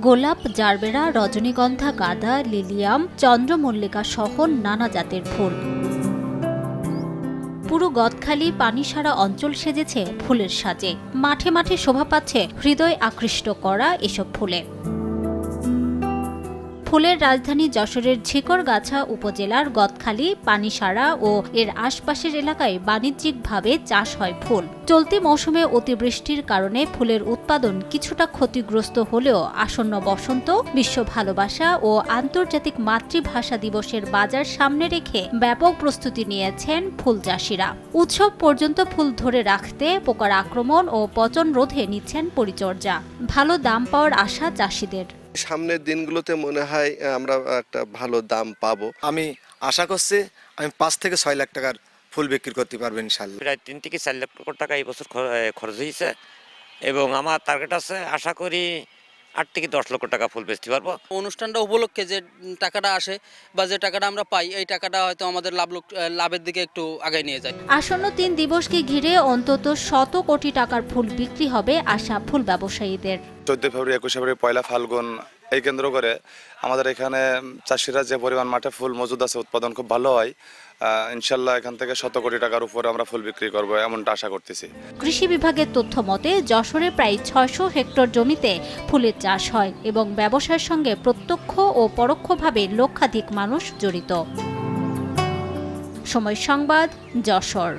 গোলাপ, জারবেরা, রজনীগন্ধা, গাঁদা, লিলিয়াম, চন্দ্রমল্লিকা সহ নানা জাতের ফুল। পুরো গদখালি পানিসারা অঞ্চল সেজেছে ফুলের সাজে। মাঠে মাঠে শোভা পাচ্ছে হৃদয় আকৃষ্ট করা এসব ফুলে। ফুলের রাজধানী যশোরের ঝিকরগাছা উপজেলার গদখালি, পানিসারা ও এর আশপাশের এলাকায় বাণিজ্যিকভাবে চাষ হয় ফুল। চলতি মৌসুমে অতিবৃষ্টির কারণে ফুলের উৎপাদন কিছুটা ক্ষতিগ্রস্ত হলেও আসন্ন বসন্ত, বিশ্ব ভালোবাসা ও আন্তর্জাতিক মাতৃভাষা দিবসের বাজার সামনে রেখে ব্যাপক প্রস্তুতি নিয়েছেন ফুল চাষিরা। উৎসব পর্যন্ত ফুল ধরে রাখতে পোকার আক্রমণ ও পচন রোধে নিচ্ছেন পরিচর্যা। ভালো দাম পাওয়ার আশা চাষিদের। সামনের দিনগুলোতে মনে হয় আমরা একটা ভালো দাম পাবো। আমি আশা করছি আমি ৫ থেকে ৬ লাখ টাকার ফুল বিক্রি করতে পারবো ইনশাআল্লাহ। প্রায় ৩ থেকে ৪ লাখ টাকা এই বছর খরচ হয়েছে এবং আমার টার্গেট আছে, আশা করি ৮ থেকে ১০ লক্ষ টাকা ফুল বেচতে পারবো। অনুষ্ঠানটা উপলক্ষে যে টাকাটা আসে বা যে টাকাটা আমরা পাই, এই টাকাটা হয়তো আমাদের লাভের দিকে একটু আগায় নিয়ে যায়। আসন্ন ৩ দিবসকে ঘিরে অন্তত ১০০ কোটি টাকার ফুল বিক্রি হবে আশা ফুল ব্যবসায়ীদের। ১৪ ফেব্রুয়ারি, ২১ ফেব্রুয়ারি, পয়লা ফাল্গুন এই কেন্দ্র করে আমাদের এখানে চাষিরা যে পরিমাণ মাঠে ফুল মজুদ আছে, উৎপাদন খুব ভালো হয়। ইনশাল্লাহ এখান থেকে ১০০ কোটি টাকার উপরে আমরা ফুল বিক্রি করব এমনটা আশা করতেছি। কৃষি বিভাগের তথ্য মতে যশোরে প্রায় ৬০০ হেক্টর জমিতে ফুলের চাষ হয় এবং ব্যবসার সঙ্গে প্রত্যক্ষ ও পরোক্ষভাবে লক্ষাধিক মানুষ জড়িত। সময় সংবাদ, যশোর।